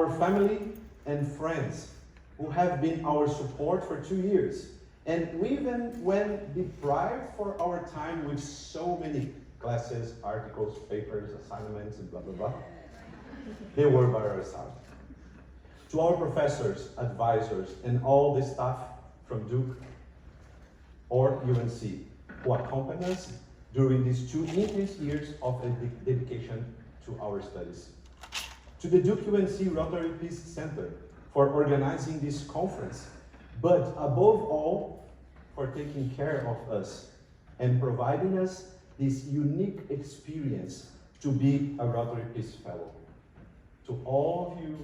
our family and friends who have been our support for 2 years. And even when deprived for our time with so many classes, articles, papers, assignments, and blah, blah, blah, they were by our side. To our professors, advisors, and all the staff from Duke or UNC who accompanied us during these 2 intense years of dedication to our studies. To the Duke-UNC Rotary Peace Center for organizing this conference, but above all, for taking care of us and providing us this unique experience to be a Rotary Peace Fellow. To all of you,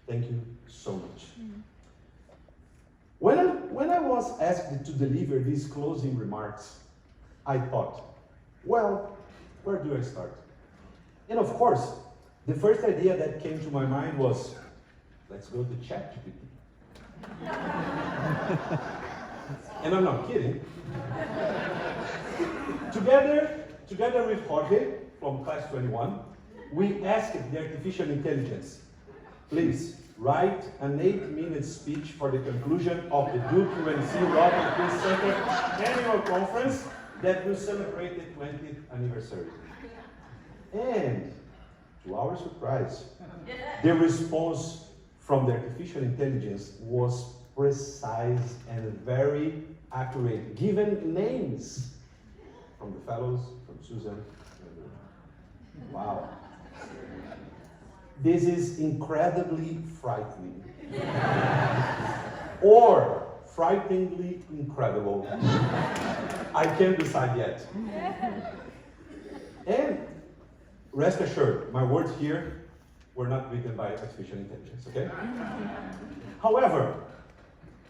thank you so much. When I was asked to deliver these closing remarks, I thought, well, where do I start? And of course, the first idea that came to my mind was, let's go to ChatGPT. And I'm not kidding. Together with Jorge from class 21, we asked the artificial intelligence, please write an 8-minute speech for the conclusion of the Duke-UNC Rotary Peace Center annual conference that will celebrate the 20th anniversary. And to our surprise, the response from the artificial intelligence was precise and very accurate, given names from the fellows, from Susan. Wow. This is incredibly frightening. Or frighteningly incredible. I can't decide yet. And rest assured, my words here were not written by artificial intelligence, okay? However,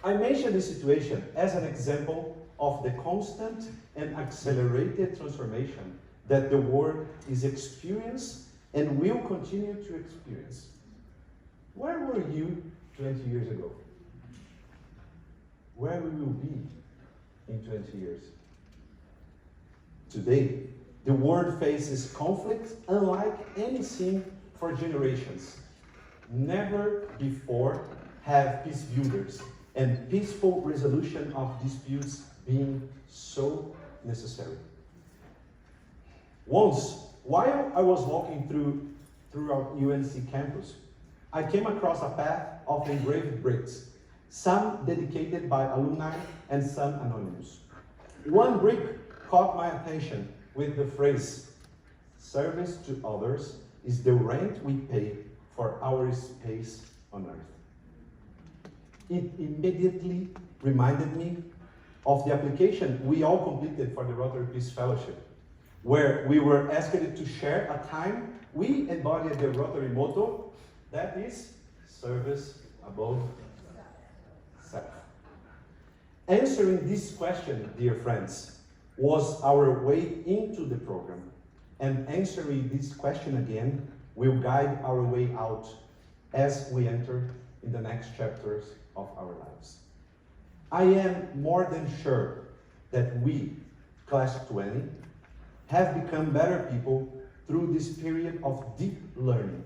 I mention this situation as an example of the constant and accelerated transformation that the world is experiencing and will continue to experience. Where were you 20 years ago? Where we will be in 20 years? Today, the world faces conflicts unlike any seen for generations. Never before have peace builders and peaceful resolution of disputes been so necessary. Once, while I was walking through our UNC campus, I came across a path of engraved bricks, some dedicated by alumni and some anonymous. One brick caught my attention with the phrase, "Service to others is the rent we pay for our space on earth." It immediately reminded me of the application we all completed for the Rotary Peace Fellowship, where we were asked to share a time we embodied the Rotary motto, that is, service above self. Answering this question, dear friends, was our way into the program, and answering this question again will guide our way out as we enter in the next chapters of our lives. I am more than sure that we, class 20, have become better people through this period of deep learning,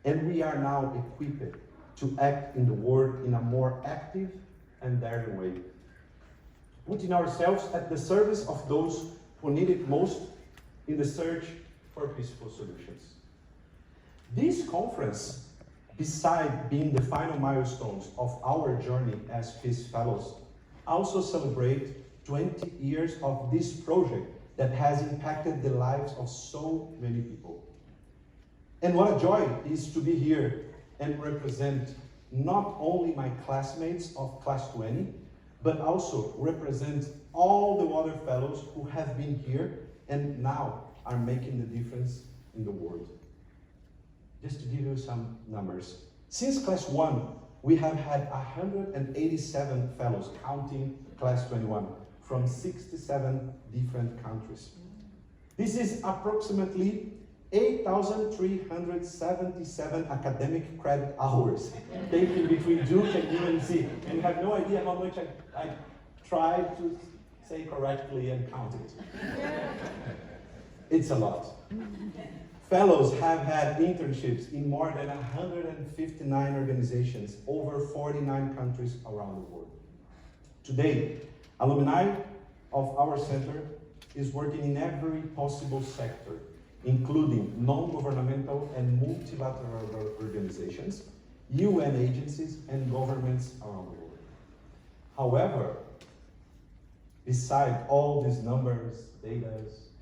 and we are now equipped to act in the world in a more active and daring way, putting ourselves at the service of those who need it most in the search for peaceful solutions. This conference, besides being the final milestones of our journey as Peace Fellows, also celebrate 20 years of this project that has impacted the lives of so many people. And what a joy it is to be here and represent not only my classmates of class 20, but also represent all the other fellows who have been here and now are making the difference in the world. Just to give you some numbers. Since class 1, we have had 187 fellows, counting class 21, from 67 different countries. This is approximately 8,377 academic credit hours taken between Duke and UNC. And you have no idea how much I tried to say correctly and count it. It's a lot. Fellows have had internships in more than 159 organizations, over 49 countries around the world. Today, alumni of our center is working in every possible sector, including non-governmental and multilateral organizations, UN agencies, and governments around the world. However, beside all these numbers, data,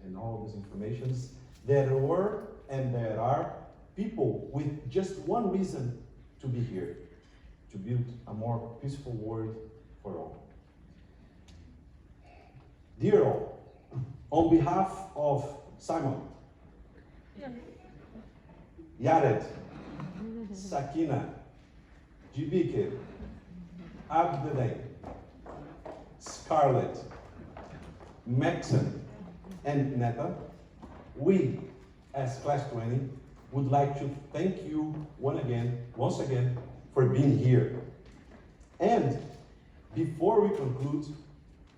and all these informations, there were and there are people with just one reason to be here, to build a more peaceful world for all. Dear all, on behalf of Simon, Yared, Sakina, Jibike, Abdelay, Scarlett, Maxon, and Neta, we, as Class 20, would like to thank you once again, for being here. And before we conclude,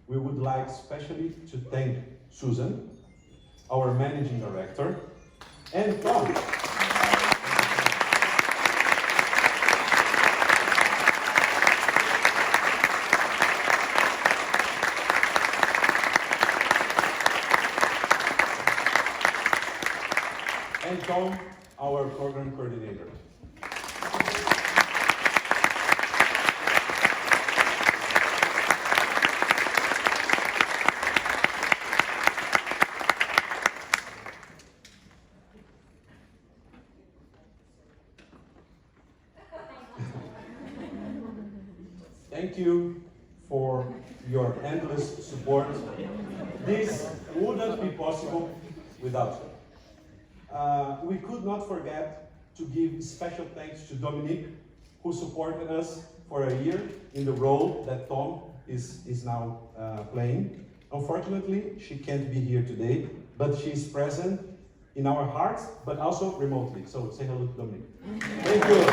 we would like especially to thank Susan, our Managing Director, and Tom. And Tom, our program coordinator. Thank you for your endless support. This wouldn't be possible without you. We could not forget to give special thanks to Dominique, who supported us for a year in the role that Tom is now playing. Unfortunately, she can't be here today, but she's present in our hearts, but also remotely. So say hello to Dominique. Thank you.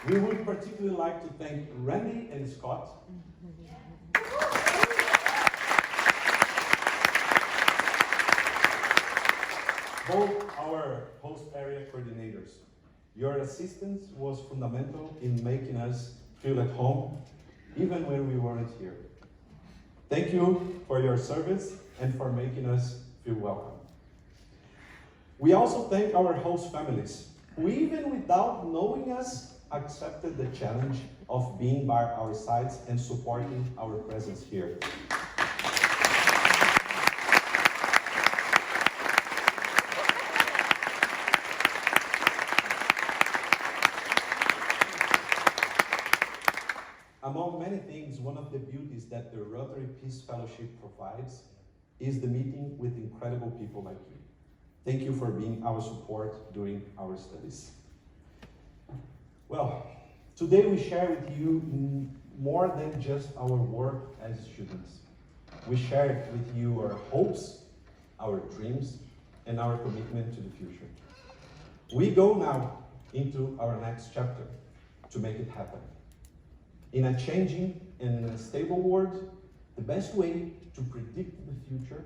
We would particularly like to thank Randy and Scott. Both our host area coordinators. Your assistance was fundamental in making us feel at home, even when we weren't here. Thank you for your service and for making us feel welcome. We also thank our host families, who even without knowing us, accepted the challenge of being by our sides and supporting our presence here. Among many things, one of the beauties that the Rotary Peace Fellowship provides is the meeting with incredible people like you. Thank you for being our support during our studies. Well, today we share with you more than just our work as students. We share with you our hopes, our dreams, and our commitment to the future. We go now into our next chapter to make it happen. In a changing and unstable world, the best way to predict the future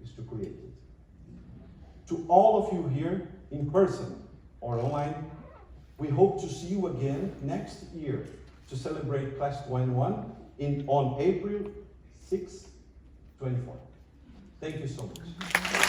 is to create it. To all of you here, in person or online, we hope to see you again next year to celebrate Class 21 on April 6, 24. Thank you so much.